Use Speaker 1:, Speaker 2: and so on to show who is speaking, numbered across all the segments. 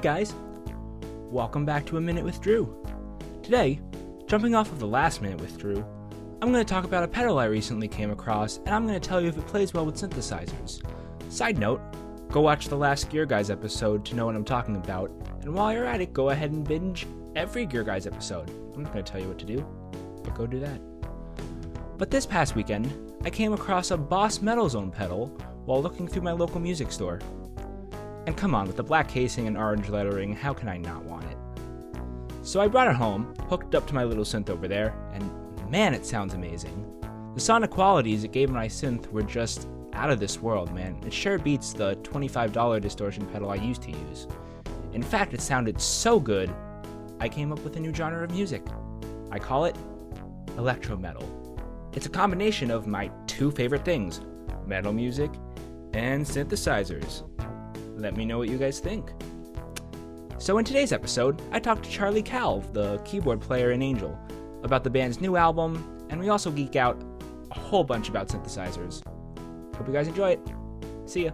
Speaker 1: guys, welcome back to A Minute with Drew. Today, jumping off of the last Minute with Drew, I'm going to talk about a pedal I recently came across, and I'm going to tell you if it plays well with synthesizers. Side note, go watch the last Gear Guys episode to know what I'm talking about, and while you're at it, go ahead and binge every Gear Guys episode. I'm not going to tell you what to do, but go do that. But this past weekend, I came across a Boss Metal Zone pedal while looking through my local music store. And come on, with the black casing and orange lettering, how can I not want it? So I brought it home, hooked up to my little synth over there, and man, it sounds amazing. The sonic qualities it gave my synth were just out of this world, man. It sure beats the $25 distortion pedal I used to use. In fact, it sounded so good, I came up with a new genre of music. I call it electrometal. It's a combination of my two favorite things, metal music and synthesizers. Let me know what you guys think. So in today's episode, I talked to Charlie Calv, the keyboard player in Angel, about the band's new album, and we also geek out a whole bunch about synthesizers. Hope you guys enjoy it. See ya.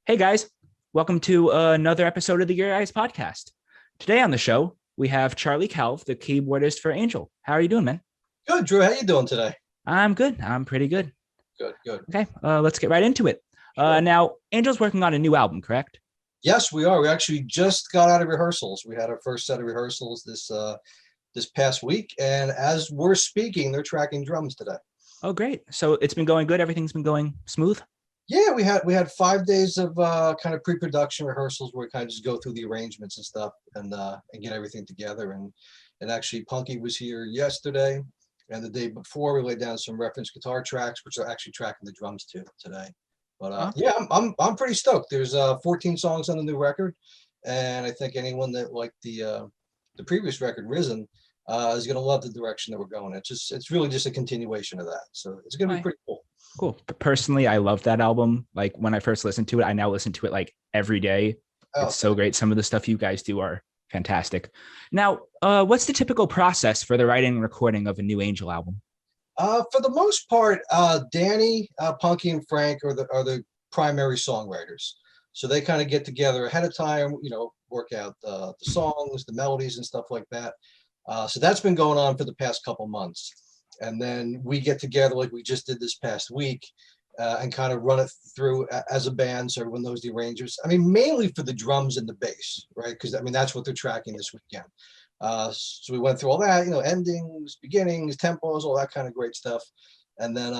Speaker 1: Hey guys, welcome to another episode of the Gear Guys podcast. Today on the show, we have Charlie Calv, the keyboardist for Angel. How are you doing, man?
Speaker 2: Good, Drew. How you doing today?
Speaker 1: I'm good. I'm pretty good.
Speaker 2: Good.
Speaker 1: Okay, let's get right into it.
Speaker 2: Sure.
Speaker 1: Now, Angel's working on a new album, correct?
Speaker 2: Yes, we are. We actually just got out of rehearsals. We had our first set of rehearsals this past week, and as we're speaking, they're tracking drums today.
Speaker 1: Oh, great. So it's been going good? Everything's been going smooth?
Speaker 2: Yeah, we had 5 days of kind of pre-production rehearsals where we kind of just go through the arrangements and stuff and get everything together. And actually, Punky was here yesterday, and the day before we laid down some reference guitar tracks, which are actually tracking the drums too today. But yeah, I'm pretty stoked. There's 14 songs on the new record, and I think anyone that liked the previous record, Risen, is gonna love the direction that we're going. It's really just a continuation of that. So it's gonna be pretty cool.
Speaker 1: Cool. Personally, I love that album. Like when I first listened to it, I now listen to it like every day. It's so great. Some of the stuff you guys do are fantastic. Now, what's the typical process for the writing and recording of a new Angel album?
Speaker 2: For the most part, Danny, Punky, and Frank are the primary songwriters. So they kind of get together ahead of time, work out the songs, the melodies, and stuff like that. So that's been going on for the past couple months. And then we get together like we just did this past week and kind of run it through as a band. So everyone knows the arrangements. I mean, mainly for the drums and the bass, right? Because I mean, that's what they're tracking this weekend. So we went through all that, endings, beginnings, tempos, all that kind of great stuff. And then,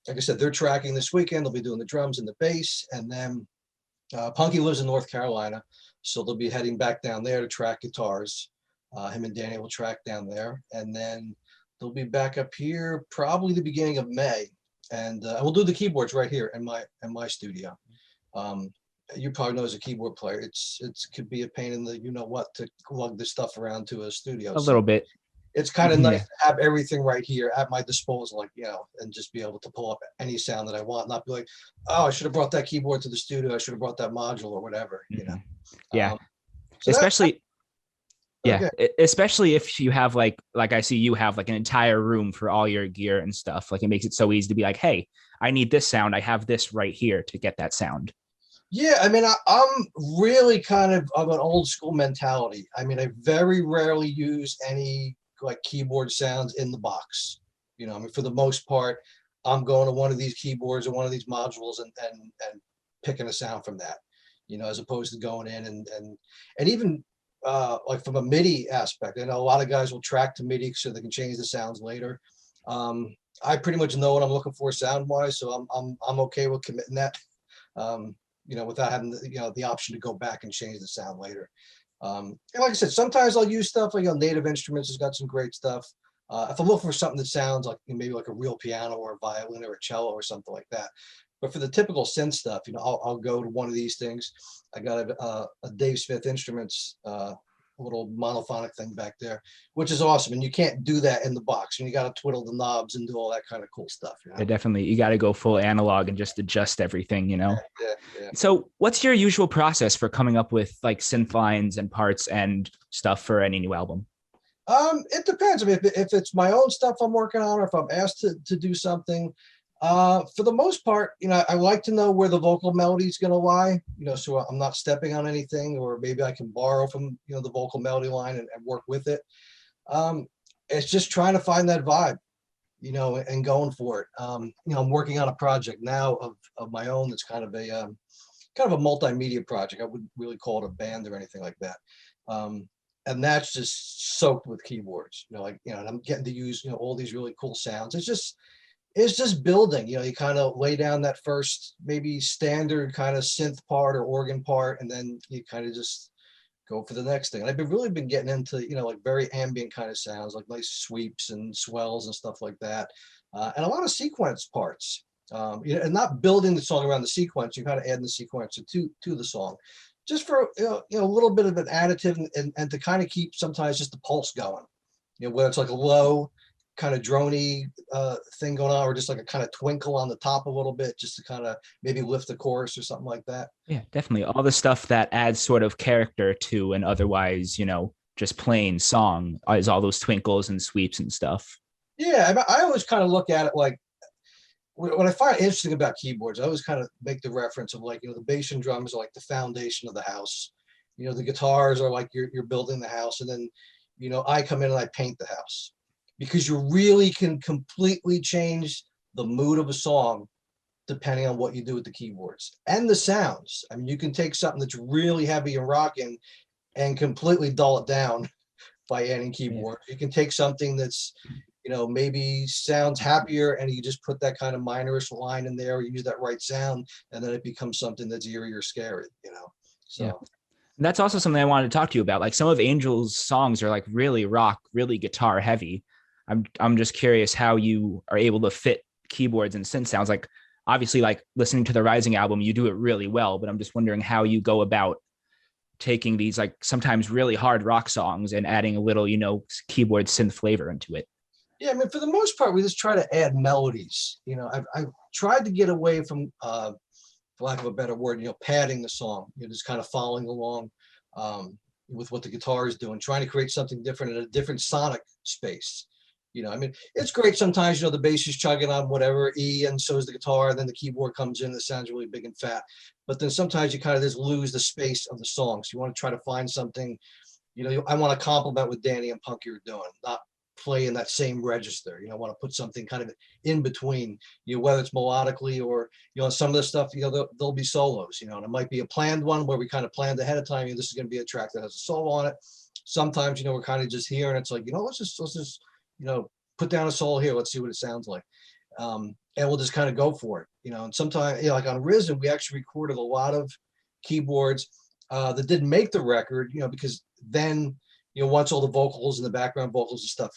Speaker 2: like I said, they're tracking this weekend. They'll be doing the drums and the bass. And then Punky lives in North Carolina, so they'll be heading back down there to track guitars. Him and Danny will track down there. And then they'll be back up here probably the beginning of May. And we'll do the keyboards right here in my studio. You probably know as a keyboard player, it could be a pain in the what to lug this stuff around to a studio.
Speaker 1: A little bit.
Speaker 2: It's kind of nice to have everything right here at my disposal, and just be able to pull up any sound that I want, not be like, oh, I should have brought that keyboard to the studio. I should have brought that module or whatever,
Speaker 1: Yeah.
Speaker 2: So
Speaker 1: especially
Speaker 2: okay.
Speaker 1: if you have like I see you have like an entire room for all your gear and stuff. Like it makes it so easy to be like, hey, I need this sound. I have this right here to get that sound.
Speaker 2: Yeah, I mean, I'm really kind of an old school mentality. I mean, I very rarely use any like keyboard sounds in the box. I mean, for the most part, I'm going to one of these keyboards or one of these modules and picking a sound from that, as opposed to going in and even like from a MIDI aspect. I know a lot of guys will track to MIDI so they can change the sounds later. I pretty much know what I'm looking for sound wise, so I'm okay with committing that. Without having the option to go back and change the sound later. And like I said, sometimes I'll use stuff like Native Instruments has got some great stuff. If I'm looking for something that sounds like maybe like a real piano or a violin or a cello or something like that. But for the typical synth stuff, I'll go to one of these things. I got a Dave Smith Instruments little monophonic thing back there, which is awesome. And you can't do that in the box. And you got to twiddle the knobs and do all that kind of cool stuff.
Speaker 1: Yeah, definitely. You got to go full analog and just adjust everything,
Speaker 2: Yeah.
Speaker 1: So what's your usual process for coming up with like synth lines and parts and stuff for any new album?
Speaker 2: It depends. I mean, if it's my own stuff I'm working on, or if I'm asked to do something, For the most part, I like to know where the vocal melody is going to lie, so I'm not stepping on anything, or maybe I can borrow from, the vocal melody line and work with it. Um, it's just trying to find that vibe, and going for it. I'm working on a project now of my own that's kind of a multimedia project. I wouldn't really call it a band or anything like that. Um, and that's just soaked with keyboards, and I'm getting to use, all these really cool sounds. It's just building, you kind of lay down that first maybe standard kind of synth part or organ part, and then you kind of just go for the next thing. And I've really been getting into, like very ambient kind of sounds, like nice sweeps and swells and stuff like that. And a lot of sequence parts, and not building the song around the sequence, you kind of adding the sequence to the song, just for, a little bit of an additive, and to kind of keep sometimes just the pulse going, where it's like a low kind of drony thing going on, or just like a kind of twinkle on the top a little bit, just to kind of maybe lift the chorus or something like that.
Speaker 1: Yeah, definitely. All the stuff that adds sort of character to an otherwise, just plain song is all those twinkles and sweeps and stuff.
Speaker 2: Yeah, I always kind of look at it like, what I find interesting about keyboards, I always kind of make the reference of, like, the bass and drums are like the foundation of the house. The guitars are like you're building the house, and then, I come in and I paint the house, because you really can completely change the mood of a song depending on what you do with the keyboards and the sounds. I mean, you can take something that's really heavy and rocking and completely dull it down by adding keyboard. You can take something that's, maybe sounds happier, and you just put that kind of minorish line in there, use that right sound, and then it becomes something that's eerie or scary.
Speaker 1: Yeah.
Speaker 2: So
Speaker 1: That's also something I wanted to talk to you about. Like some of Angel's songs are like really rock, really guitar heavy. I'm just curious how you are able to fit keyboards and synth sounds. Like obviously, like listening to the Rising album, you do it really well. But I'm just wondering how you go about taking these like sometimes really hard rock songs and adding a little, keyboard synth flavor into it.
Speaker 2: yeah, I mean, for the most part, we just try to add melodies. I've tried to get away from, for lack of a better word, padding the song. Just kind of following along, with what the guitar is doing, trying to create something different in a different sonic space. I mean, it's great sometimes, the bass is chugging on whatever E, and so is the guitar, and then the keyboard comes in, that sounds really big and fat. But then sometimes you kind of just lose the space of the song. So you want to try to find something, I want to compliment what Danny and Punky are doing, not play in that same register. I want to put something kind of in between, whether it's melodically or, some of the stuff, there'll be solos, and it might be a planned one where we kind of planned ahead of time, this is going to be a track that has a solo on it. Sometimes, we're kind of just here, and it's like, let's just, put down a solo here. Let's see what it sounds like. And we'll just kind of go for it, and sometimes, like on Risen, we actually recorded a lot of keyboards that didn't make the record, because then, once all the vocals and the background vocals and stuff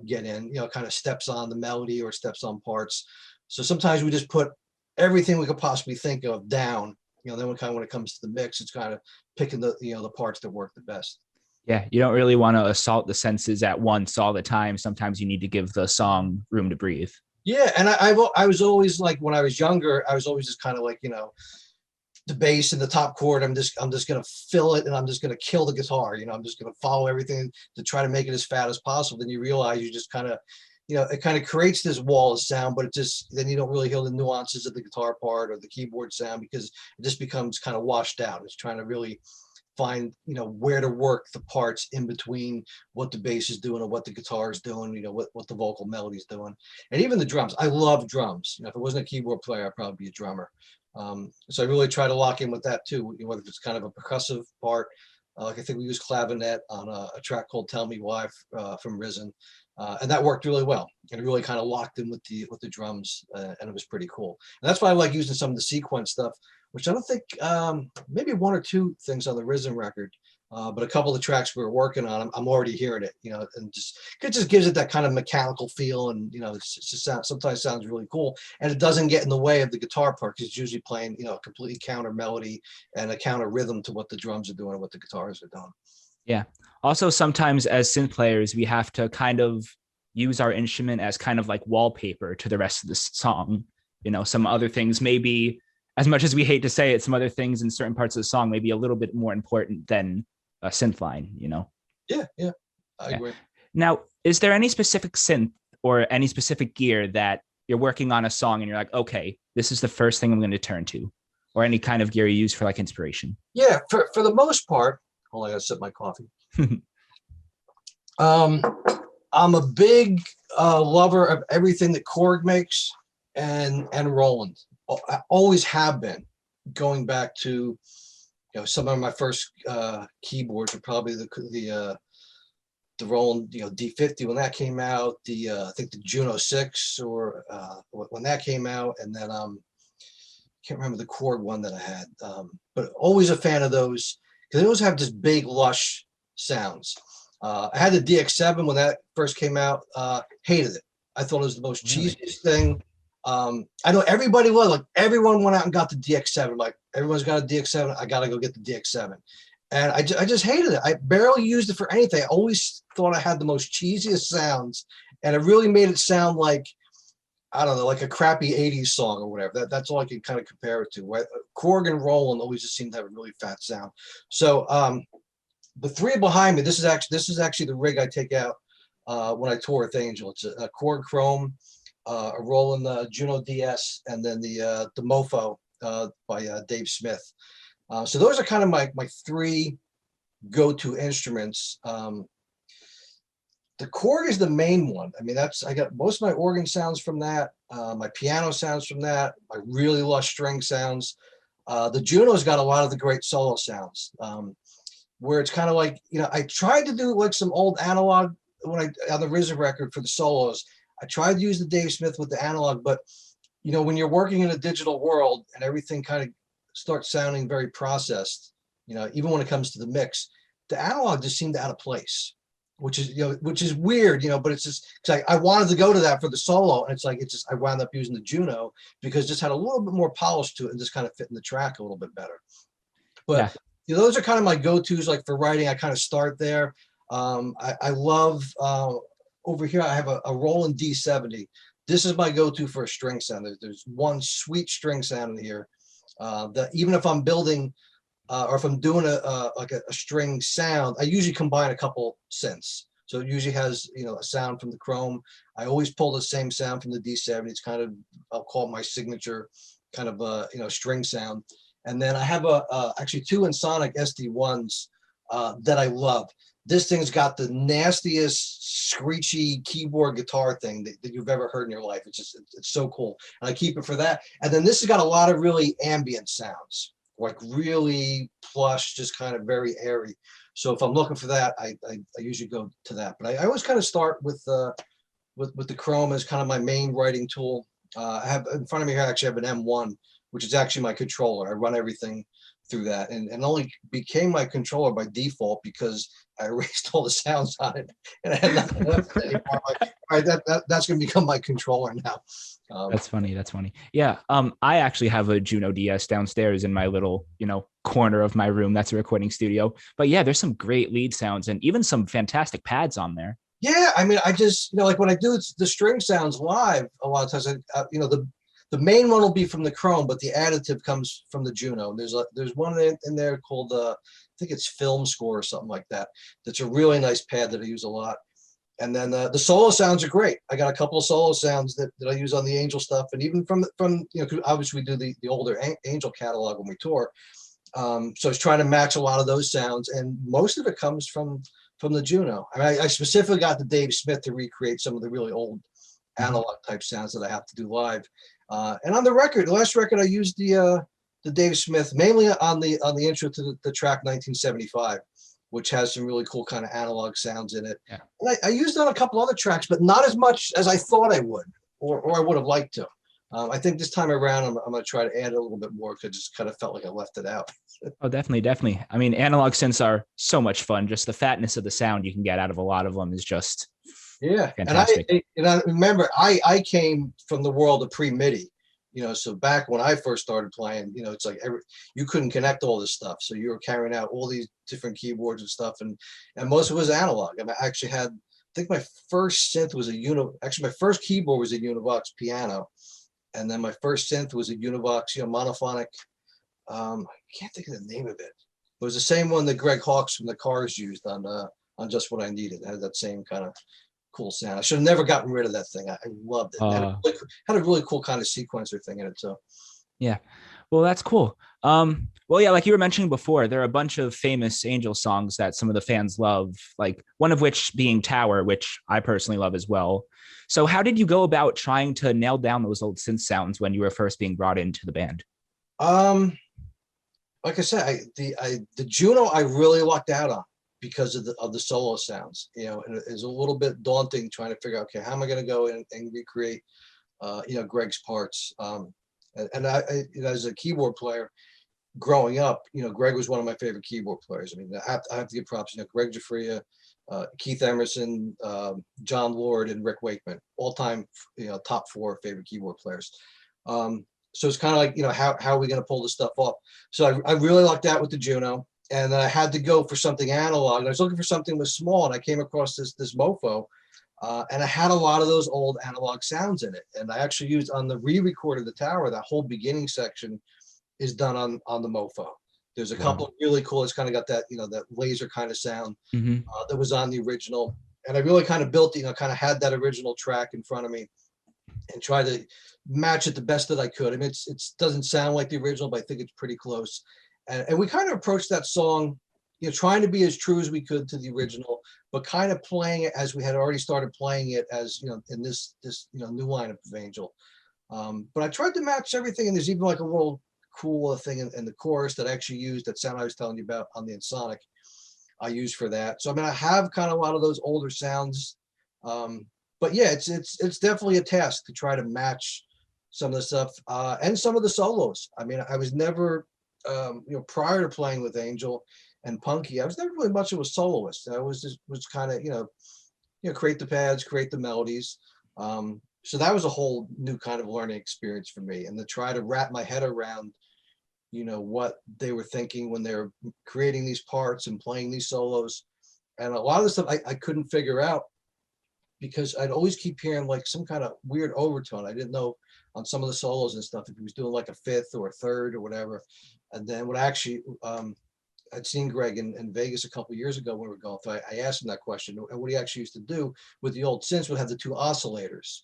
Speaker 2: get in, kind of steps on the melody or steps on parts. So sometimes we just put everything we could possibly think of down, then when it comes to the mix, it's kind of picking the parts that work the best.
Speaker 1: Yeah, you don't really want to assault the senses at once all the time. Sometimes you need to give the song room to breathe.
Speaker 2: Yeah, and I was always like, when I was younger, I was always just kind of like, the bass and the top chord, I'm just gonna fill it, and I'm just gonna kill the guitar. I'm just gonna follow everything to try to make it as fat as possible. Then you realize you just kind of, it kind of creates this wall of sound, but then you don't really hear the nuances of the guitar part or the keyboard sound, because it just becomes kind of washed out. It's trying to really find, where to work the parts in between what the bass is doing or what the guitar is doing, what the vocal melody is doing. And even the drums. I love drums. If it wasn't a keyboard player, I'd probably be a drummer. So I really try to lock in with that too, whether it's kind of a percussive part. Like I think we used clavinet on a track called "Tell Me Why" from Risen, and that worked really well. And it really kind of locked in with the drums, and it was pretty cool. And that's why I like using some of the sequence stuff, which I don't think, maybe one or two things on the Risen record, but a couple of the tracks we were working on, I'm already hearing it, and it just gives it that kind of mechanical feel, and sometimes sounds really cool, and it doesn't get in the way of the guitar part, because it's usually playing, a completely counter melody and a counter rhythm to what the drums are doing and what the guitars are doing.
Speaker 1: Yeah. Also, sometimes as synth players, we have to kind of use our instrument as kind of like wallpaper to the rest of the song. Some other things maybe, as much as we hate to say it, some other things in certain parts of the song may be a little bit more important than a synth line,
Speaker 2: Yeah, I agree.
Speaker 1: Now, is there any specific synth or any specific gear that you're working on a song and you're like, okay, this is the first thing I'm going to turn to, or any kind of gear you use for like inspiration?
Speaker 2: Yeah, for the most part. Hold on, I gotta sip my coffee. Um, I'm a big lover of everything that Korg makes and Roland. I always have been, going back to some of my first keyboards are probably the Roland D50 when that came out. I think the Juno 6 or when that came out, and then can't remember the Korg one that I had, but always a fan of those because they always have this big lush sounds. I had the DX7 when that first came out. Hated it. I thought it was the most cheesiest thing. I know everybody was like, everyone went out and got the DX7. Like, everyone's got a DX7. I got to go get the DX7. And I just hated it. I barely used it for anything. I always thought I had the most cheesiest sounds. And it really made it sound like, I don't know, like a crappy 80s song or whatever. That's all I can kind of compare it to. Korg and Roland always just seem to have a really fat sound. So the three behind me, this is actually the rig I take out when I tour with Angel. It's a Korg Chrome, a Roland Juno DS, and then the Mofo by Dave Smith. So those are kind of my three go-to instruments. The Korg is the main one. I mean, I got most of my organ sounds from that. My piano sounds from that. My really lush string sounds. The Juno's got a lot of the great solo sounds, where it's kind of like, I tried to do like some old analog on the RZA record for the solos. I tried to use the Dave Smith with the analog, but when you're working in a digital world and everything kind of starts sounding very processed, even when it comes to the mix, the analog just seemed out of place, which is weird, but it's just because I wanted to go to that for the solo, and I wound up using the Juno because it just had a little bit more polish to it and just kind of fit in the track a little bit better. But those are kind of my go-tos. Like for writing, I kind of start there. I love over here. I have a Roland D70. This is my go-to for a string sound. There's one sweet string sound in here that even if I'm building or if I'm doing a string sound, I usually combine a couple synths. So it usually has a sound from the Chrome. I always pull the same sound from the D70. It's kind of, I'll call it my signature kind of string sound. And then I have actually two Ensoniq SD1s that I love. This thing's got the nastiest screechy keyboard guitar thing that you've ever heard in your life. It's so cool. And I keep it for that. And then this has got a lot of really ambient sounds, like really plush, just kind of very airy. So if I'm looking for that, I usually go to that. But I always kind of start with the Chrome as kind of my main writing tool. I have in front of me here, I actually have an M1, which is actually my controller. I run everything through that, and only became my controller by default because I erased all the sounds on it and I had nothing left anymore. Like, all right, that's going to become my controller now.
Speaker 1: That's funny. Yeah. I actually have a Juno DS downstairs in my little, corner of my room. That's a recording studio. But yeah, there's some great lead sounds and even some fantastic pads on there.
Speaker 2: Yeah, I mean, I just like when I do the string sounds live, a lot of times, the main one will be from the Chrome, but the additive comes from the Juno. There's one in there called I think it's Film Score or something like that. That's a really nice pad that I use a lot. And then the solo sounds are great. I got a couple of solo sounds that I use on the Angel stuff, and even from obviously we do the older Angel catalog when we tour. So I was trying to match a lot of those sounds, and most of it comes from the Juno. I mean, I specifically got the Dave Smith to recreate some of the really old analog type sounds that I have to do live. And on the last record, I used the Dave Smith mainly on the intro to the track 1975, which has some really cool kind of analog sounds in it. Yeah. And I used it on a couple other tracks, but not as much as I thought I would, or I would have liked to. I think this time around, I'm going to try to add a little bit more because it just kind of felt like I left it out.
Speaker 1: Oh, definitely. I mean, analog synths are so much fun. Just the fatness of the sound you can get out of a lot of them is just fantastic.
Speaker 2: And I remember I came from the world of pre-MIDI, so back when I first started playing, it's like you couldn't connect all this stuff. So you were carrying out all these different keyboards and stuff, and most of it was analog. I mean, I actually I think my first synth was my first keyboard was a Univox piano. And then my first synth was a Univox, monophonic. I can't think of the name of it. It was the same one that Greg Hawkes from the Cars used on Just What I Needed. It had that same kind of cool sound. I should have never gotten rid of that thing. I loved it.
Speaker 1: Uh,
Speaker 2: Had a really cool kind of sequencer thing in it too.
Speaker 1: yeah. Well, that's cool. Well, yeah, like you were mentioning before, there are a bunch of famous Angel songs that some of the fans love, like one of which being Tower, which I personally love as well. So, how did you go about trying to nail down those old synth sounds when you were first being brought into the band?
Speaker 2: Um, like I said, the Juno I really lucked out on because of the solo sounds. You know, and it was a little bit daunting trying to figure out, okay, how am I going to go in and recreate Greg's parts. And you know, as a keyboard player growing up, you know, Greg was one of my favorite keyboard players. I mean, I have to give props. You know, Greg Jafria, Keith Emerson, John Lord, and Rick Wakeman, all time, you know, top 4 favorite keyboard players. So it's kind of like, you know, how are we going to pull this stuff off? So I really lucked out with the Juno, and I had to go for something analog. And I was looking for something that was small, and I came across this Mofo. And I had a lot of those old analog sounds in it. And I actually used on the re-record of the Tower, that whole beginning section is done on the Mofo. There's a couple of really cool, it's kind of got that, you know, that laser kind of sound that was on the original. And I really kind of built, you know, kind of had that original track in front of me and tried to match it the best that I could. I mean, it doesn't sound like the original, but I think it's pretty close. And we kind of approached that song, you know, trying to be as true as we could to the original, but kind of playing it as we had already started playing it as, you know, in this you know, new lineup of Angel. But I tried to match everything, and there's even like a little cool thing in the chorus that I actually used, that sound I was telling you about on the Ensoniq, I used for that. So I mean, I have kind of a lot of those older sounds, but yeah, it's definitely a task to try to match some of the stuff and some of the solos. I mean, I was never, you know, prior to playing with Angel and Punky, I was never really much of a soloist. I was kind of, you know, create the pads, create the melodies. So that was a whole new kind of learning experience for me, and to try to wrap my head around, you know, what they were thinking when they were creating these parts and playing these solos. And a lot of the stuff I couldn't figure out because I'd always keep hearing like some kind of weird overtone. I didn't know on some of the solos and stuff if he was doing like a fifth or a third or whatever. And then what I actually I'd seen Greg in Vegas a couple of years ago when we were going through. I asked him that question, and what he actually used to do with the old synths would have the 2 oscillators.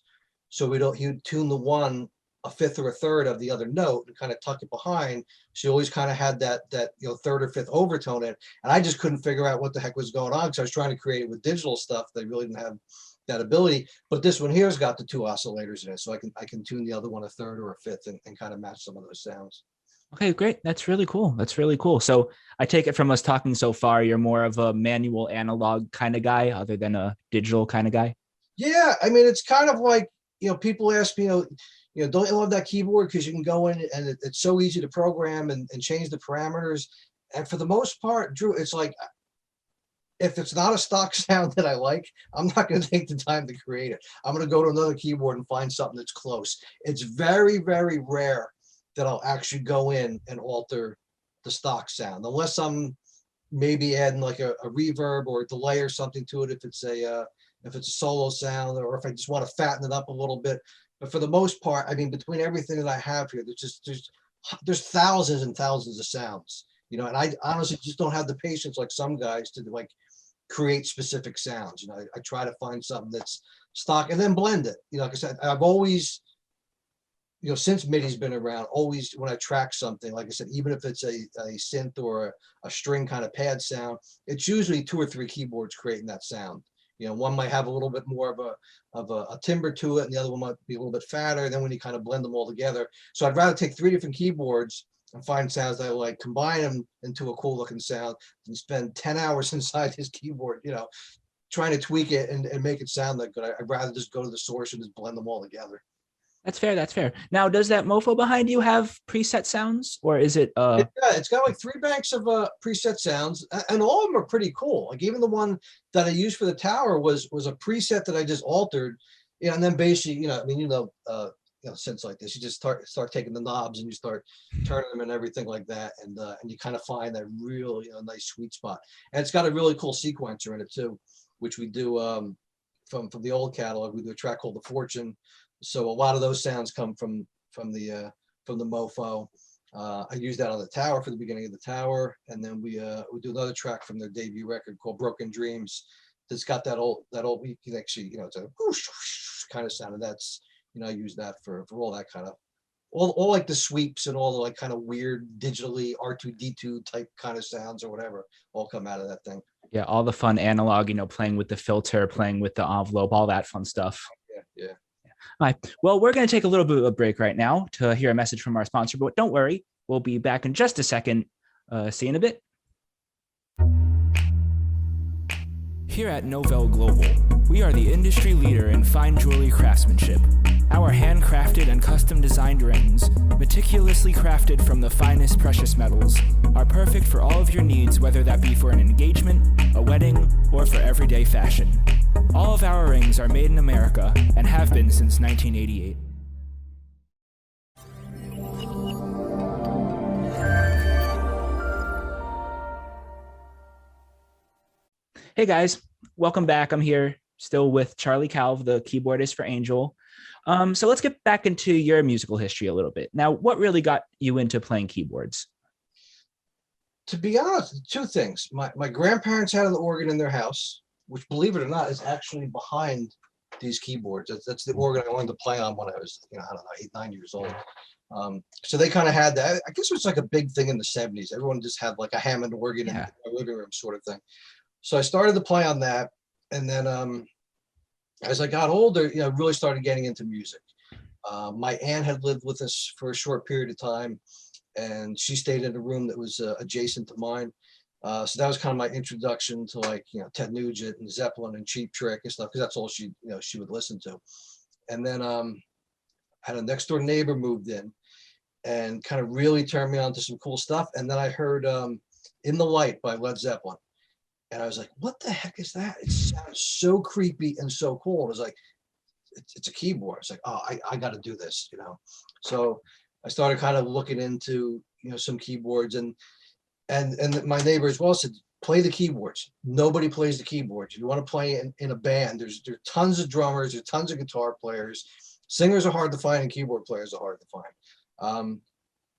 Speaker 2: So he would tune the one a fifth or a third of the other note and kind of tuck it behind. So you always kind of had that you know, third or fifth overtone in it. And I just couldn't figure out what the heck was going on because I was trying to create it with digital stuff. They really didn't have that ability. But this one here's got the 2 oscillators in it, so I can tune the other one a third or a fifth and kind of match some of those sounds.
Speaker 1: Okay, great. That's really cool. That's really cool. So I take it from us talking so far, you're more of a manual analog kind of guy other than a digital kind of guy.
Speaker 2: Yeah, I mean, it's kind of like, you know, people ask me, you know, don't you love that keyboard because you can go in and it's so easy to program and change the parameters. And for the most part, Drew, it's like, if it's not a stock sound that I like, I'm not going to take the time to create it. I'm going to go to another keyboard and find something that's close. It's very, very rare that I'll actually go in and alter the stock sound, unless I'm maybe adding like a reverb or a delay or something to it if it's a solo sound, or if I just want to fatten it up a little bit. But for the most part, I mean, between everything that I have here, there's thousands and thousands of sounds, you know, and I honestly just don't have the patience like some guys to like create specific sounds. You know, I try to find something that's stock and then blend it. You know, like I said, I've always, you know, since MIDI's been around, always when I track something, like I said, even if it's a synth or a string kind of pad sound, it's usually 2 or 3 keyboards creating that sound. You know, one might have a little bit more of a timbre to it, and the other one might be a little bit fatter. Then when you kind of blend them all together, so I'd rather take 3 different keyboards and find sounds that I like, combine them into a cool looking sound, and spend 10 hours inside his keyboard, you know, trying to tweak it and make it sound that good. I'd rather just go to the source and just blend them all together.
Speaker 1: That's fair. That's fair. Now, does that mofo behind you have preset sounds, or is it
Speaker 2: It's got like 3 banks of preset sounds, and all of them are pretty cool. Like even the one that I used for the Tower was a preset that I just altered, you know, and then basically, you know, I mean, you know, synths like this, you just start taking the knobs and you start turning them and everything like that, and you kind of find that real, you know, nice sweet spot. And it's got a really cool sequencer in it too, which we do from the old catalog. We do a track called The Fortune, so a lot of those sounds come from the Mofo. I use that on the Tower for the beginning of the Tower, and then we do another track from their debut record called Broken Dreams that's got that old you can actually, it's a whoosh, whoosh kind of sound, and that's, I use that for all that kind of all like the sweeps and all the like kind of weird digitally R2D2 type kind of sounds or whatever all come out of that thing.
Speaker 1: Yeah, all the fun analog, playing with the filter, playing with the envelope, all that fun stuff.
Speaker 2: Yeah.
Speaker 1: All right. Well, we're going to take a little bit of a break right now to hear a message from our sponsor, but don't worry, we'll be back in just a second. See you in a bit. Here at Novell Global, we are the industry leader in fine jewelry craftsmanship. Our handcrafted and custom designed rings, meticulously crafted from the finest precious metals, are perfect for all of your needs, whether that be for an engagement, a wedding, or for everyday fashion. All of our rings are made in America and have been since 1988. Hey guys, welcome back. I'm here still with Charlie Calv, the keyboardist for Angel. So let's get back into your musical history a little bit. Now, what really got you into playing keyboards?
Speaker 2: To be honest, two things. My grandparents had an organ in their house, which, believe it or not, is actually behind these keyboards. That's the organ I wanted to play on when I was, I don't know, 8, 9 years old. So they kind of had that. I guess it was like a big thing in the 70s. Everyone just had like a Hammond organ in their living room sort of thing. So I started to play on that. And then as I got older, really started getting into music. My aunt had lived with us for a short period of time, and she stayed in a room that was adjacent to mine. So that was kind of my introduction to like, Ted Nugent and Zeppelin and Cheap Trick and stuff, because that's all she would listen to. And then I had a next door neighbor moved in and kind of really turned me on to some cool stuff. And then I heard In the Light by Led Zeppelin. And I was like, what the heck is that? It sounds so creepy and so cool. And I was like, it's a keyboard. It's like, oh, I got to do this, So I started kind of looking into, some keyboards, and my neighbor as well said, play the keyboards. Nobody plays the keyboards. If you want to play in a band, there's tons of drummers, there's tons of guitar players. Singers are hard to find and keyboard players are hard to find.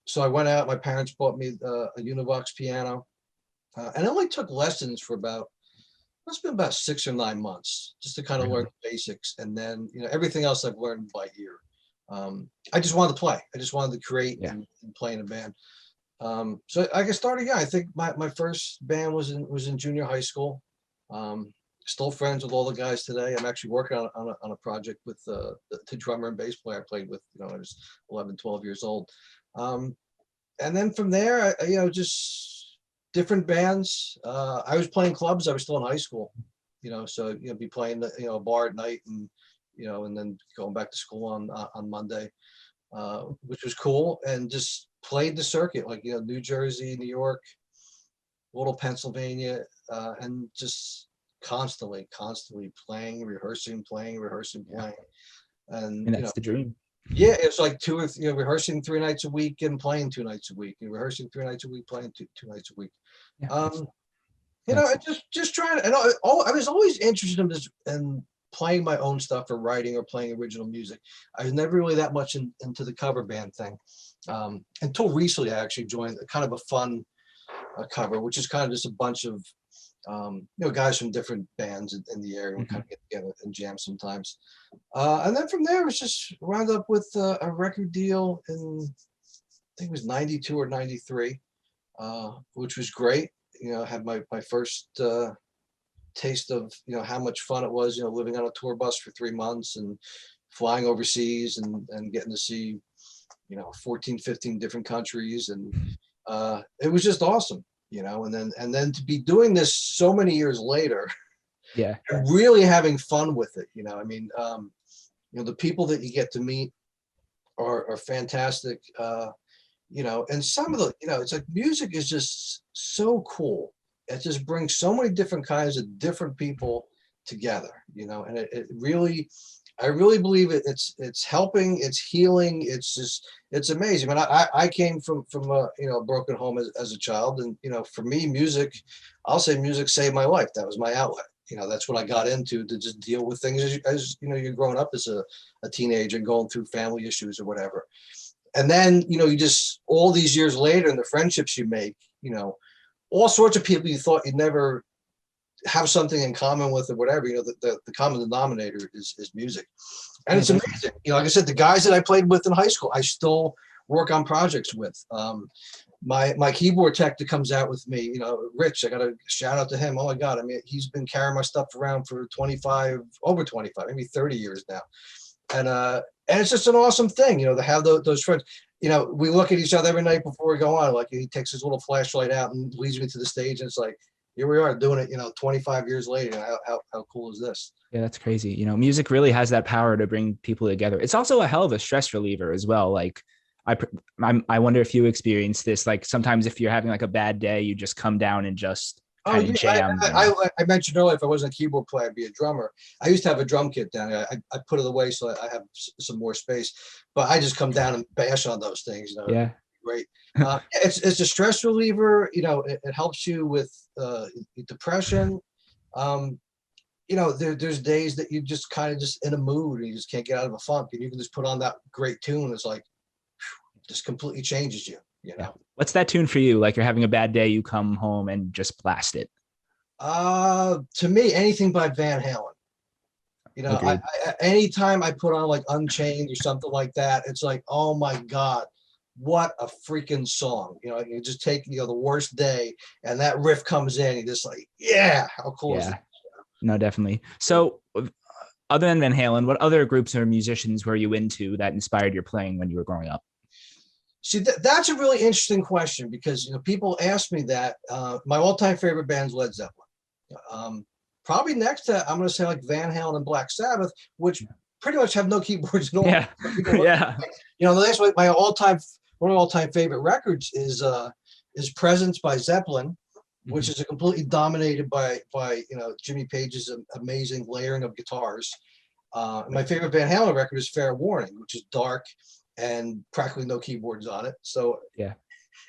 Speaker 2: So I went out, my parents bought me a Univox piano. And I only took lessons for it's been about 6 or 9 months, just to kind of learn the basics. And then, everything else I've learned by ear. I just wanted to play. I just wanted to create and play in a band. So I got started. I think my first band was in junior high school. Still friends with all the guys today. I'm actually working on a project with the drummer and bass player I played with, when I was 11, 12 years old. And then from there, I just different bands. I was playing clubs. I was still in high school, so be playing a bar at night, and and then going back to school on Monday, which was cool, and just played the circuit, like New Jersey, New York, little Pennsylvania, and just constantly playing, rehearsing, playing, and
Speaker 1: that's the dream.
Speaker 2: Yeah, it's like rehearsing 3 nights a week and playing 2 nights a week, and rehearsing 3 nights a week, playing two nights a week. Just trying. And I was always interested in playing my own stuff or writing or playing original music. I was never really that much into the cover band thing until recently. I actually joined kind of a fun cover, which is kind of just a bunch of guys from different bands in the area. We kind of get together and jam sometimes. And then from there, it was just wound up with a record deal in, I think it was 92 or 93, which was great. Had my first taste of, how much fun it was, living on a tour bus for 3 months and flying overseas and getting to see, 14, 15 different countries. And it was just awesome. And then to be doing this so many years later, and really having fun with it. The people that you get to meet are fantastic. And some of the, it's like music is just so cool. It just brings so many different kinds of different people together. And it really, I really believe it's helping, it's healing. It's amazing. I came from a broken home as a child, and for me, music, I'll say music saved my life. That was my outlet. That's what I got into, to just deal with things as you're growing up as a teenager and going through family issues or whatever. And then you just, all these years later, and the friendships you make, all sorts of people you thought you'd never have something in common with or whatever, the common denominator is music. And
Speaker 1: Yeah,
Speaker 2: it's
Speaker 1: definitely.
Speaker 2: amazing. Like I said, the guys that I played with in high school, I still work on projects with. My keyboard tech that comes out with me, Rich, I got to shout out to him. Oh my God. I mean, he's been carrying my stuff around for over 25, maybe 30 years now. And it's just an awesome thing, to have those friends. We look at each other every night before we go on. Like he takes his little flashlight out and leads me to the stage, and it's like, here we are doing it, 25 years later. How cool is this?
Speaker 1: Yeah, that's crazy. Music really has that power to bring people together. It's also a hell of a stress reliever as well. Like I wonder if you experience this. Like sometimes if you're having like a bad day, you just come down and just
Speaker 2: Oh,
Speaker 1: kind of
Speaker 2: yeah.
Speaker 1: jam.
Speaker 2: I mentioned earlier, if I wasn't a keyboard player, I'd be a drummer. I used to have a drum kit down there. I put it away so I have some more space, but I just come down and bash on those things.
Speaker 1: Yeah.
Speaker 2: Great. It's a stress reliever. It helps you with depression. There's days that you just kind of just in a mood and you just can't get out of a funk, and you can just put on that great tune. It's like, just completely changes you.
Speaker 1: Yeah. What's that tune for you? Like you're having a bad day, you come home and just blast it.
Speaker 2: To me, anything by Van Halen. Anytime I put on like Unchained or something like that, it's like, oh my God, what a freaking song. You just take, the worst day and that riff comes in, you're just like, yeah, how cool is it?
Speaker 1: No, definitely. So other than Van Halen, what other groups or musicians were you into that inspired your playing when you were growing up?
Speaker 2: See, that's a really interesting question because, people ask me that. My all-time favorite band's Led Zeppelin. Probably next to, I'm going to say like Van Halen and Black Sabbath, which pretty much have no keyboards at all.
Speaker 1: Yeah. Yeah.
Speaker 2: One of my all-time favorite records is Presence by Zeppelin, which is completely dominated by Jimmy Page's amazing layering of guitars. My favorite Van Halen record is Fair Warning, which is dark and practically no keyboards on it. So
Speaker 1: yeah,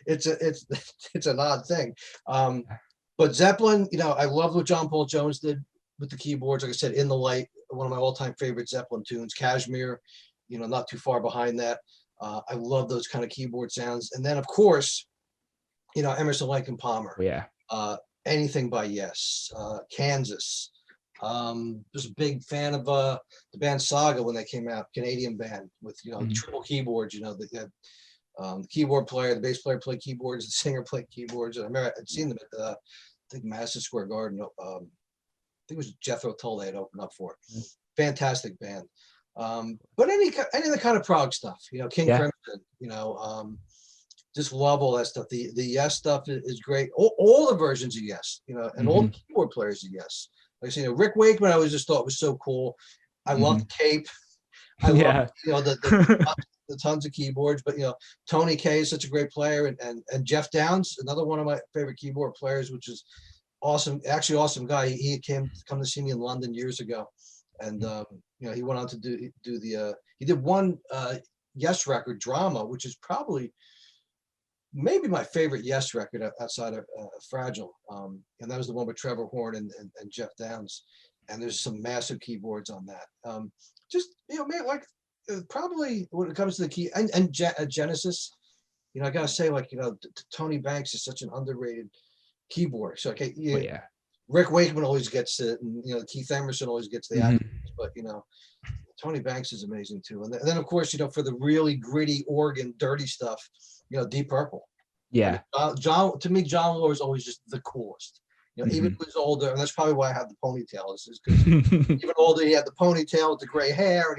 Speaker 2: it's an odd thing. But Zeppelin, I love what John Paul Jones did with the keyboards. Like I said, In the Light, one of my all-time favorite Zeppelin tunes. Kashmir, not too far behind that. I love those kind of keyboard sounds. And then of course, Emerson, Lake and Palmer.
Speaker 1: yeah.
Speaker 2: Anything by Yes. Kansas. Was a big fan of the band Saga when they came out, Canadian band with triple keyboards. The keyboard player, the bass player played keyboards, the singer played keyboards. And I remember I'd seen them at I think Madison Square Garden. I think it was Jethro Tull they had opened up for. Fantastic band. But any other kind of prog stuff, King Crimson, just love all that stuff. The Yes stuff is great. All the versions of Yes, and all the keyboard players of Yes. Like I said, Rick Wakeman, I always just thought was so cool. I love the tape. I love the tons of keyboards, but Tony Kaye is such a great player, and Jeff Downs, another one of my favorite keyboard players, which is awesome. Actually, awesome guy. He come to see me in London years ago, and he went on to do the. He did one Yes record, Drama, which is probably maybe my favorite Yes record outside of Fragile, and that was the one with Trevor Horn and Jeff Downs, and there's some massive keyboards on that. Just man, like probably when it comes to the key and Genesis, I gotta say, like Tony Banks is such an underrated keyboard. So Rick Wakeman always gets it, and Keith Emerson always gets the accolades, but Tony Banks is amazing too. And then of course, for the really gritty organ, dirty stuff, Deep Purple.
Speaker 1: Yeah.
Speaker 2: John, to me, John Lord is always just the coolest. Even when he's older, and that's probably why I have the ponytail, is because even older, he had the ponytail with the gray hair, and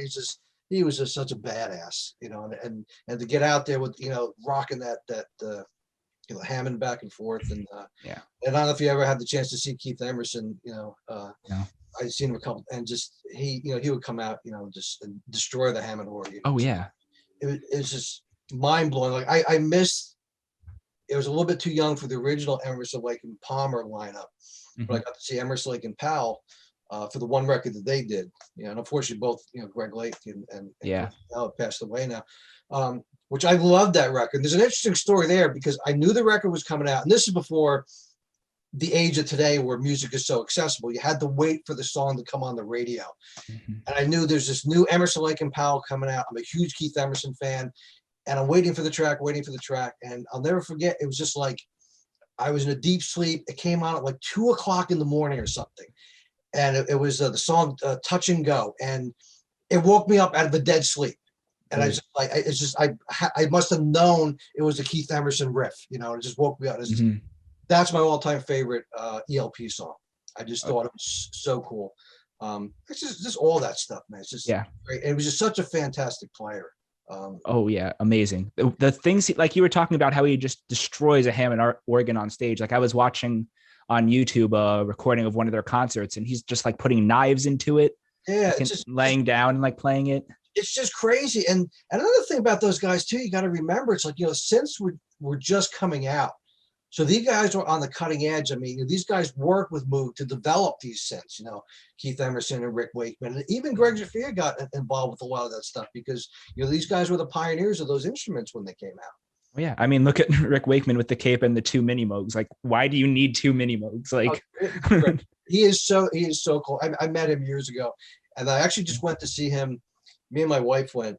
Speaker 2: he was just such a badass, and to get out there with, rocking that Hammond back and forth. And and I don't know if you ever had the chance to see Keith Emerson, I'd seen him a couple, and just he would come out, just and destroy the Hammond organ.
Speaker 1: Oh yeah.
Speaker 2: It's just mind blowing. Like I missed. It was a little bit too young for the original Emerson, Lake and Palmer lineup, but I got to see Emerson, Lake and Powell for the one record that they did. And unfortunately, both Greg Lake and Powell passed away now. Which I love that record. There's an interesting story there because I knew the record was coming out, and this is before the age of today where music is so accessible. You had to wait for the song to come on the radio. And I knew there's this new Emerson, Lake and Powell coming out. I'm a huge Keith Emerson fan, and I'm waiting for the track. And I'll never forget, it was just like I was in a deep sleep. It came on at like 2 o'clock in the morning or something. And it was the song Touch and Go. And it woke me up out of a dead sleep. And I just like, it's just, I must have known it was a Keith Emerson riff, you know, it just woke me up. Just, that's my all-time favorite ELP song. I just thought it was so cool. It's just all that stuff, man. It's just great. And it was just such a fantastic player.
Speaker 1: Oh yeah, amazing. The things like you were talking about, how he just destroys a Hammond organ on stage. Like I was watching on YouTube a recording of one of their concerts, and he's just like putting knives into it.
Speaker 2: Yeah,
Speaker 1: like, just laying down and like playing it.
Speaker 2: It's just crazy. And another thing about those guys too, you got to remember, it's like, you know, synths were just coming out. So these guys were on the cutting edge. I mean, these guys worked with Moog to develop these synths, you know, Keith Emerson and Rick Wakeman, and even Greg Jaffe got involved with a lot of that stuff because, you know, these guys were the pioneers of those instruments when they came out.
Speaker 1: Oh, yeah. I mean, look at Rick Wakeman with the cape and the 2 mini Moogs. Like, why do you need 2 mini Moogs? Like,
Speaker 2: he is so cool. I met him years ago, and I actually just went to see him. Me and my wife went.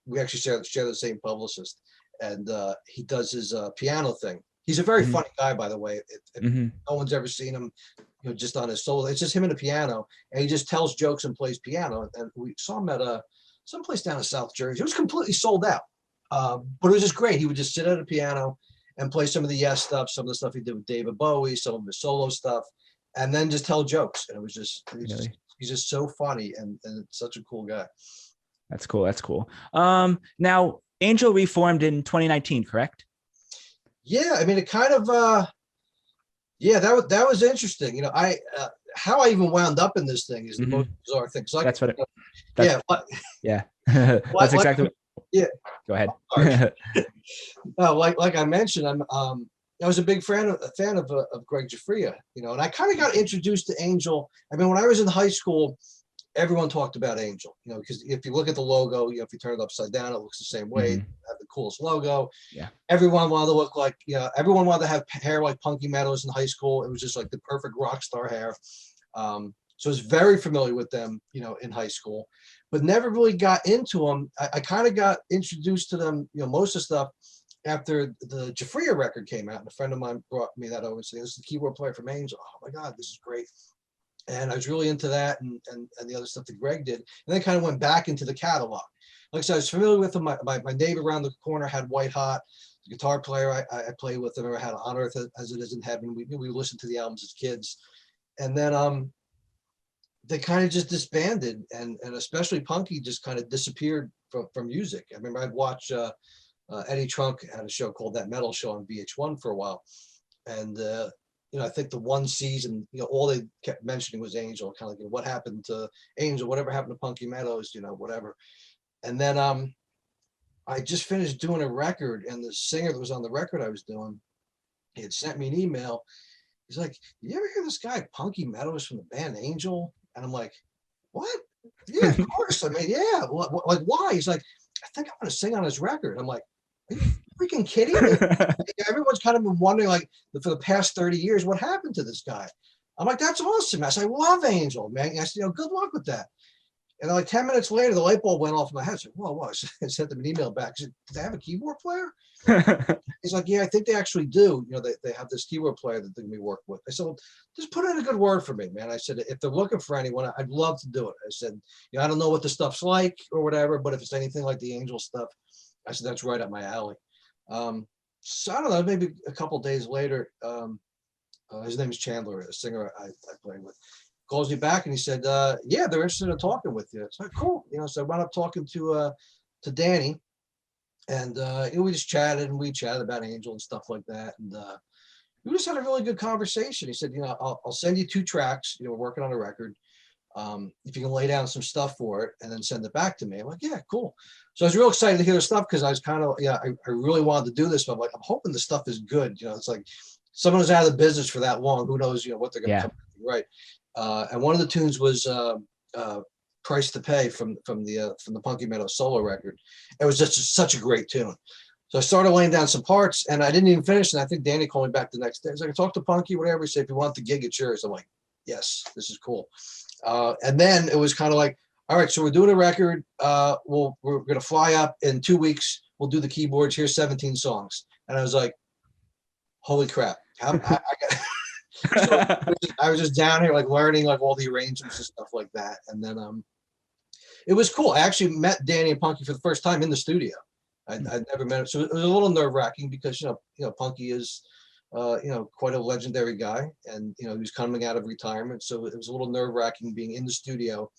Speaker 2: We actually share the same publicist, and he does his piano thing. He's a very funny guy, by the way. If no one's ever seen him, you know, just on his solo, it's just him and a piano, and he just tells jokes and plays piano. And we saw him at someplace down in South Jersey. It was completely sold out, but it was just great. He would just sit at a piano and play some of the Yes stuff, some of the stuff he did with David Bowie, some of his solo stuff, and then just tell jokes. And it was just, he's just so funny and such a cool guy.
Speaker 1: That's cool. That's cool. Now Angel reformed in 2019, correct?
Speaker 2: Yeah, I mean, it kind of, that was interesting. You know, how I even wound up in this thing is the most bizarre thing. So
Speaker 1: that's what it,
Speaker 2: that's
Speaker 1: exactly.
Speaker 2: Yeah.
Speaker 1: Go ahead.
Speaker 2: Like I mentioned, I was a big fan of Greg Jaffe, you know, and I kind of got introduced to Angel. I mean, when I was in high school, everyone talked about Angel, you know, because if you look at the logo, you know, if you turn it upside down, it looks the same way. Have the coolest logo.
Speaker 1: Yeah.
Speaker 2: Everyone wanted to look like, you know, everyone wanted to have hair like Punky Meadows in high school. It was just like the perfect rock star hair. So I was very familiar with them, you know, in high school, but never really got into them. I kind of got introduced to them, you know, most of the stuff after the Jaffe record came out. And a friend of mine brought me that over and said, "This is the keyboard player from Angel." Oh my God, this is great. And I was really into that and the other stuff that Greg did. And then kind of went back into the catalog. Like I said, I was familiar with him. My neighbor around the corner had White Hot. The guitar player I played with him, I had On Earth as It Is in Heaven. We listened to the albums as kids. And then they kind of just disbanded. And especially Punky just kind of disappeared from music. I remember I'd watch Eddie Trunk had a show called That Metal Show on VH1 for a while. And you know, I think the one season, you know, all they kept mentioning was Angel, kind of like, you know, what happened to Angel, whatever happened to Punky Meadows, you know, whatever. And then I just finished doing a record, and the singer that was on the record I was doing, he had sent me an email. He's like, "You ever hear this guy Punky Meadows from the band Angel?" And I'm like, "What? Yeah, of course." I mean, yeah. Like, why? He's like, "I think I'm going to sing on his record." I'm like, "Are you freaking kidding me?" Everyone's kind of been wondering, like, for the past 30 years, what happened to this guy? I'm like, "That's awesome." I said, "I love Angel, man." I said, "You know, good luck with that." And then like 10 minutes later, the light bulb went off in my head. I said, "Whoa." I sent them an email back. I said, "Do they have a keyboard player?" He's like, "Yeah, I think they actually do. You know, they have this keyboard player that they're going to be working with." I said, "Well, just put in a good word for me, man." I said, "If they're looking for anyone, I'd love to do it." I said, "You know, I don't know what the stuff's like or whatever, but if it's anything like the Angel stuff," I said, "that's right up my alley." So I don't know, maybe a couple of days later, his name is Chandler, a singer I played with, calls me back and he said, "Yeah, they're interested in talking with you." It's like, cool. You know, so I wound up talking to Danny, and you know, we chatted about Angel and stuff like that. And we just had a really good conversation. He said, "You know, I'll send you 2 tracks. You know, we're working on a record. If you can lay down some stuff for it and then send it back to me." I'm like, "Yeah, cool." So I was real excited to hear the stuff because I was kind of, I really wanted to do this, but I'm like, I'm hoping the stuff is good. You know, it's like someone who's out of the business for that long, who knows, you know, what they're going to come right. And one of the tunes was "Price to Pay" from the Punky Meadows solo record. It was just such a great tune. So I started laying down some parts and I didn't even finish. And I think Danny called me back the next day. He's like, "I talked to Punky, whatever." He said, "If you want the gig, it's yours." I'm like, "Yes, this is cool." And then it was kind of like, "All right, so we're doing a record. We're going to fly up in 2 weeks. We'll do the keyboards. Here's 17 songs." And I was like, holy crap. So I was just down here like learning like all the arrangements and stuff like that. And then it was cool. I actually met Danny and Punky for the first time in the studio. I'd never met him. So it was a little nerve-wracking because Punky is quite a legendary guy, and he was coming out of retirement. So it was a little nerve-wracking being in the studio,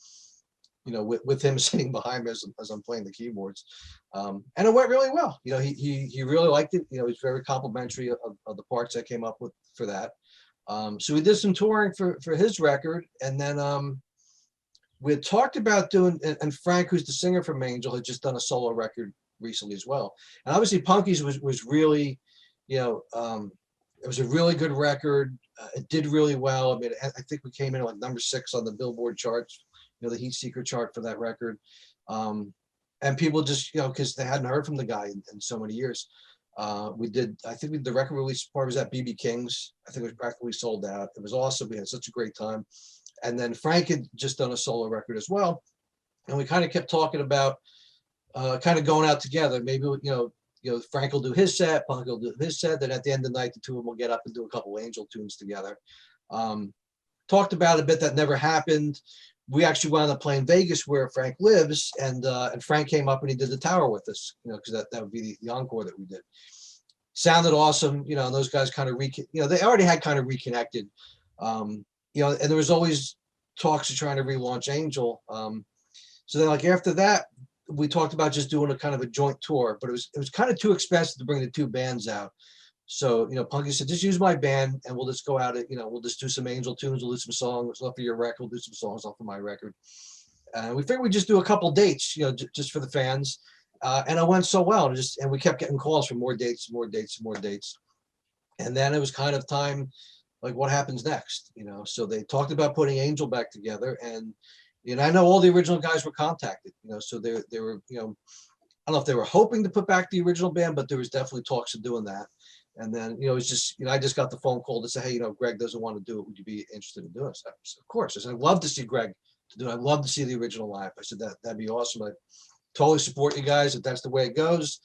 Speaker 2: with him sitting behind me as I'm playing the keyboards. And it went really well. He really liked it. He was very complimentary of the parts I came up with for that. So we did some touring for his record, and then we had talked about doing, and Frank, who's the singer from Angel, had just done a solo record recently as well. And obviously Punky's was really, it was a really good record. It did really well. I mean, I think we came in at like number 6 on the Billboard charts, the Heat Seeker chart for that record. And people just, because they hadn't heard from the guy in so many years. I think the record release part was at BB King's. I think it was practically sold out. It was awesome. We had such a great time. And then Frank had just done a solo record as well. And we kind of kept talking about kind of going out together. Maybe, Frank will do his set, Punk will do his set. Then at the end of the night, the two of them will get up and do a couple Angel tunes together. Talked about a bit that never happened. We actually wound up playing Vegas where Frank lives, and Frank came up and he did the tower with us, because that would be the encore that we did. Sounded awesome, and those guys kind of they already had kind of reconnected, and there was always talks of trying to relaunch Angel. So then, like after that, we talked about just doing a kind of a joint tour, but it was kind of too expensive to bring the two bands out. So, Punky said, just use my band and we'll just go out and, we'll just do some Angel tunes. We'll do some songs off of your record. We'll do some songs off of my record. And we figured we'd just do a couple dates, just for the fans. And it went so well. And we kept getting calls for more dates, more dates, more dates. And then it was kind of time, like what happens next, So they talked about putting Angel back together. And, I know all the original guys were contacted, so they were, I don't know if they were hoping to put back the original band, but there was definitely talks of doing that. And then, it's just, I just got the phone call to say, hey, Greg doesn't want to do it. Would you be interested in doing it? So, of course. I said, I'd love to see Greg to do it. I'd love to see the original live. I said, that'd be awesome. I totally support you guys if that's the way it goes.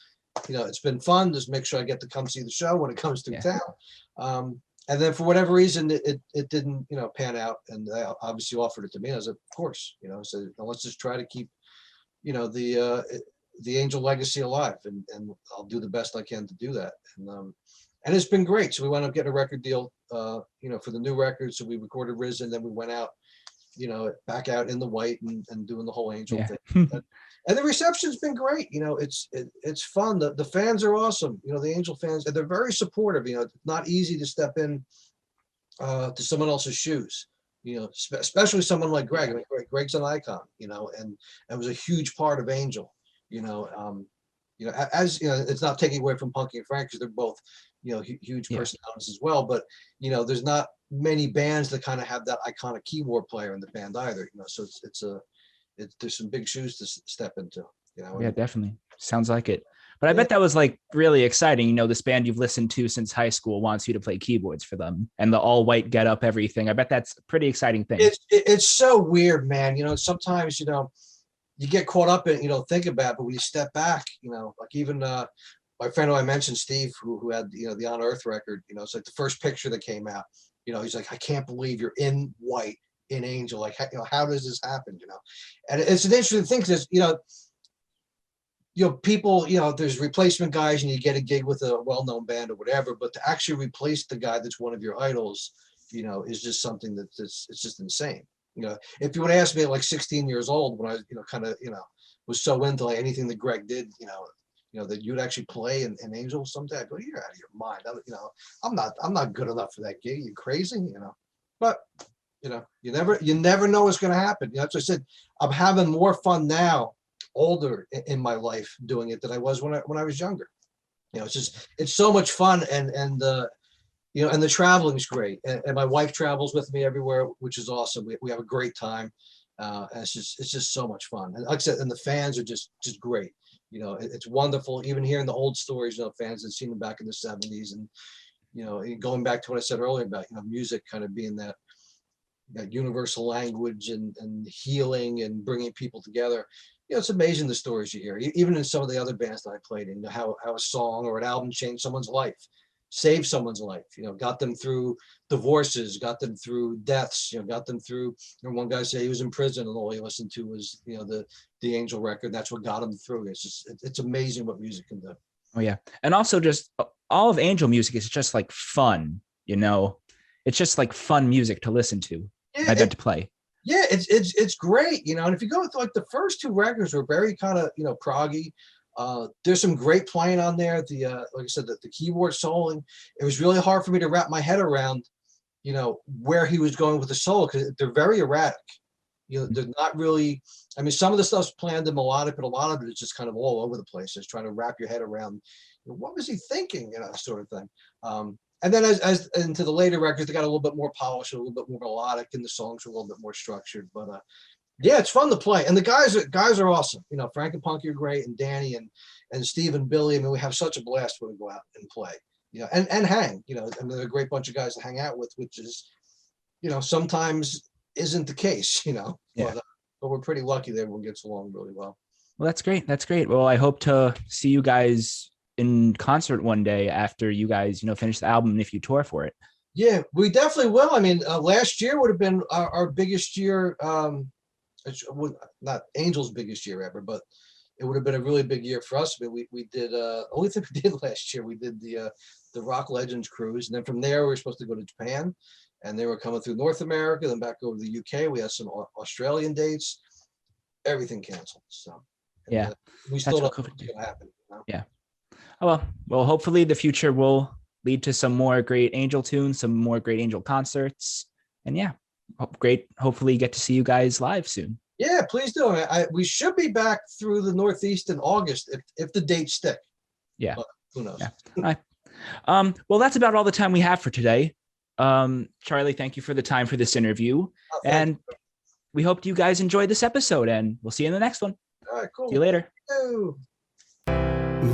Speaker 2: It's been fun. Just make sure I get to come see the show when it comes to town. And then for whatever reason, it didn't, pan out. And they obviously offered it to me. I said, of course, so let's just try to keep, the Angel legacy alive, and I'll do the best I can to do that. And it's been great. So we wound up getting a record deal, for the new record. So we recorded Risen, then we went out, back out in the white and doing the whole Angel thing. And the reception's been great. It's fun. The fans are awesome. The Angel fans, and they're very supportive. It's not easy to step in to someone else's shoes. Especially someone like Greg. I mean, Greg's an icon. And was a huge part of Angel. As it's not taking away from Punky and Frank because they're both, huge personalities as well. But there's not many bands that kind of have that iconic keyboard player in the band either. So there's some big shoes to step into.
Speaker 1: Yeah, definitely sounds like it. But I bet that was like really exciting. This band you've listened to since high school wants you to play keyboards for them, and the all white get up, everything. I bet that's a pretty exciting thing.
Speaker 2: It's so weird, man. Sometimes you get caught up in, think about it, but when you step back, like even my friend who I mentioned, Steve, who had, the On Earth record, it's like the first picture that came out, he's like, I can't believe you're in white in Angel. Like, how does this happen? And it's an interesting thing because, people, there's replacement guys and you get a gig with a well-known band or whatever, but to actually replace the guy that's one of your idols, is just something it's just insane. If you would ask me at like 16 years old when I was so into like anything that Greg did, that you'd actually play in Angel someday, I'd go, you're out of your mind. I'm not good enough for that gig. You crazy, But you never know what's going to happen. That's what I said. I'm having more fun now, older in my life doing it than I was when I was younger. It's so much fun, and and the traveling is great. And my wife travels with me everywhere, which is awesome. We have a great time. And it's just so much fun. And like I said, and the fans are just great. It's wonderful. Even hearing the old stories, fans that seen them back in the 70s, and going back to what I said earlier about music kind of being that universal language and healing and bringing people together. It's amazing the stories you hear, even in some of the other bands that I played in, how a song or an album changed someone's life. saved someone's life, got them through divorces, got them through deaths, got them through, one guy said he was in prison and all he listened to was, the Angel record. That's what got him through. It's amazing what music can do.
Speaker 1: Oh yeah. And also just all of Angel music is just like fun, it's just like fun music to listen to. Yeah, I bet to play.
Speaker 2: Yeah, it's great, and if you go with like the first 2 records were very kind of, proggy. There's some great playing on there. The like I said, the keyboard soloing, it was really hard for me to wrap my head around, where he was going with the solo, because they're very erratic. They're not really, I mean, some of the stuff's planned and melodic, but a lot of it is just kind of all over the place. Just trying to wrap your head around, what was he thinking, sort of thing. And then as into the later records, they got a little bit more polished, a little bit more melodic, and the songs were a little bit more structured. But yeah, it's fun to play, and the guys are awesome. Frank and Punky are great, and Danny and Steve and Billy. I mean, we have such a blast when we go out and play. And hang. I mean, they're a great bunch of guys to hang out with, which is, sometimes isn't the case. Yeah. But we're pretty lucky that everyone gets along really well.
Speaker 1: Well, that's great. That's great. Well, I hope to see you guys in concert one day after you guys, finish the album, if you tour for it.
Speaker 2: Yeah, we definitely will. I mean, last year would have been our biggest year. Not Angel's biggest year ever, but it would have been a really big year for us. I mean, we did only thing we did last year. We did the Rock Legends cruise, and then from there we were supposed to go to Japan, and they were coming through North America, then back over to the UK. We had some Australian dates. Everything canceled. So
Speaker 1: yeah,
Speaker 2: we still don't know what's going to happen.
Speaker 1: Yeah. Oh, well, hopefully the future will lead to some more great Angel tunes, some more great Angel concerts, and yeah, great. Hopefully get to see you guys live soon.
Speaker 2: Yeah, please do. We should be back through the Northeast in August if the dates stick.
Speaker 1: Yeah.
Speaker 2: But who knows?
Speaker 1: Yeah. All right. Well, that's about all the time we have for today. Charlie, thank you for the time for this interview. And we hope you guys enjoyed this episode, and we'll see you in the next one.
Speaker 2: All right, cool.
Speaker 1: See you later.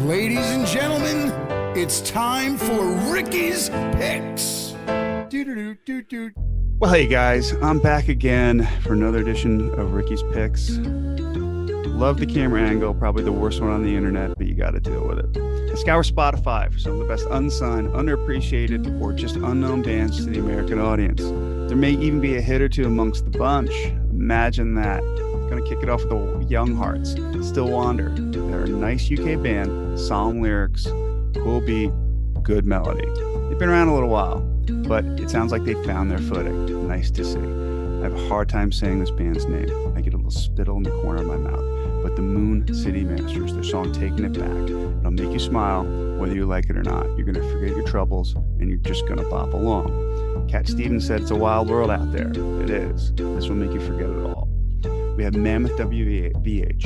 Speaker 3: Ladies and gentlemen, it's time for Ricky's Picks.
Speaker 4: Well, hey guys, I'm back again for another edition of Ricky's Picks. Love the camera angle, probably the worst one on the internet, but you got to deal with it. I scour Spotify for some of the best unsigned, underappreciated, or just unknown bands to the American audience. There may even be a hit or two amongst the bunch. Imagine that. Going to kick it off with the Young Hearts, Still Wander. They're a nice UK band, solemn lyrics, cool beat, good melody. They've been around a little while, but it sounds like they found their footing. Nice to see. I have a hard time saying this band's name. I get a little spittle in the corner of my mouth. But the Moon City Masters, their song Taking It Back. It'll make you smile whether you like it or not. You're going to forget your troubles and you're just going to bop along. Cat Stevens said it's a wild world out there. It is. This will make you forget it all. We have Mammoth WVH.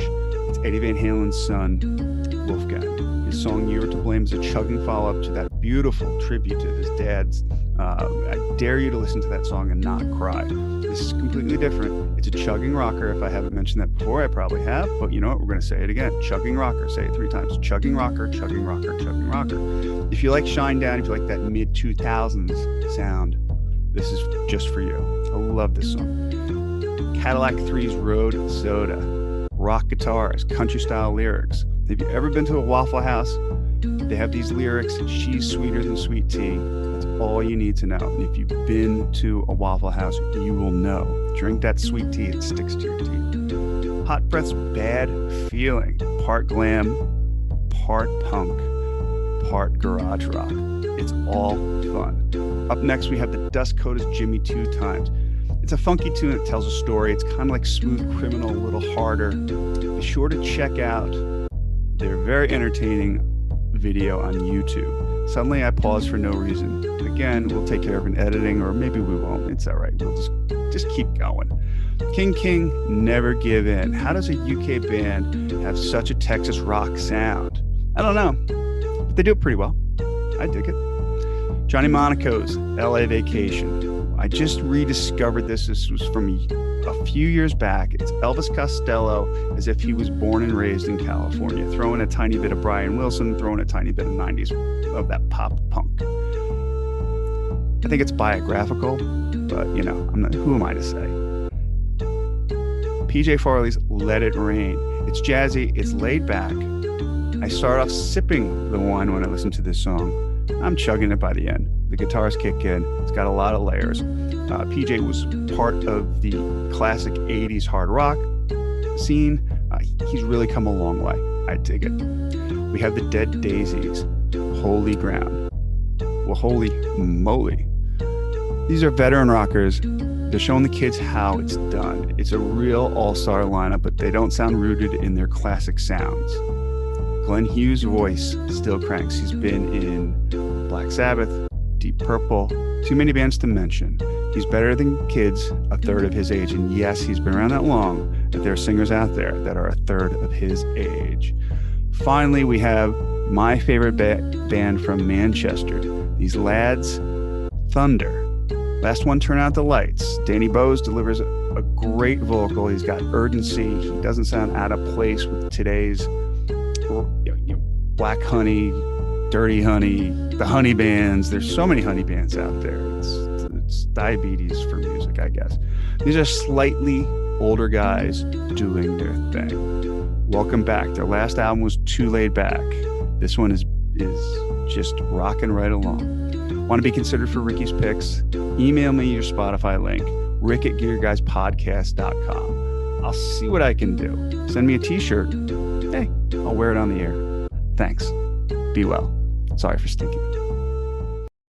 Speaker 4: It's Eddie Van Halen's son, Wolfgang. His song You Are to Blame is a chugging follow-up to that beautiful tribute to his dad's. I dare you to listen to that song and not cry. This is completely different. It's a chugging rocker. If I haven't mentioned that before, I probably have. But you know what? We're going to say it again. Chugging rocker. Say it 3 times. Chugging rocker, chugging rocker, chugging rocker. If you like Shinedown, if you like that mid-2000s sound, this is just for you. I love this song. Cadillac 3's Road Soda. Rock guitars, country-style lyrics. Have you ever been to a Waffle House? They have these lyrics, she's sweeter than sweet tea. That's all you need to know. And if you've been to a Waffle House, you will know. Drink that sweet tea, it sticks to your teeth. Hot Breath's Bad Feeling. Part glam, part punk, part garage rock. It's all fun. Up next, we have the Dust Coated Jimmy 2 Times. It's a funky tune that tells a story. It's kind of like Smooth Criminal, a little harder. Be sure to check out their very entertaining video on YouTube. Suddenly I pause for no reason. Again, we'll take care of an editing, or maybe we won't. It's all right. We'll just keep going. King, Never Give In. How does a UK band have such a Texas rock sound? I don't know, but they do it pretty well. I dig it. Johnny Monaco's LA Vacation. I just rediscovered this. This was from a few years back. It's Elvis Costello as if he was born and raised in California, throwing a tiny bit of Brian Wilson, throwing a tiny bit of 90s of that pop punk. I think it's biographical, but who am I to say? PJ Farley's Let It Rain. It's jazzy, it's laid back. I start off sipping the wine when I listen to this song. I'm chugging it by the end. The guitars kick in. It's got a lot of layers. PJ was part of the classic 80s hard rock scene. He's really come a long way. I dig it. We have the Dead Daisies, Holy Ground. Well, holy moly. These are veteran rockers. They're showing the kids how it's done. It's a real all-star lineup, but they don't sound rooted in their classic sounds. Glenn Hughes' voice still cranks. He's been in Black Sabbath, Deep Purple, too many bands to mention. He's better than kids a third of his age. And yes, he's been around that long, that there are singers out there that are a third of his age. Finally, we have my favorite band from Manchester. These lads, Thunder. Last one, Turn Out the Lights. Danny Bowes delivers a great vocal. He's got urgency. He doesn't sound out of place with today's Black Honey, Dirty Honey, the honey bands. There's so many honey bands out there. It's diabetes for music, I guess. These are slightly older guys doing their thing. Welcome back. Their last album was Too Laid Back. This one is just rocking right along. Want to be considered for Ricky's Picks? Email me your Spotify link, rick@gearguyspodcast.com. I'll see what I can do. Send me a t-shirt. Hey, I'll wear it on the air. Thanks. Be well. Sorry for stinking.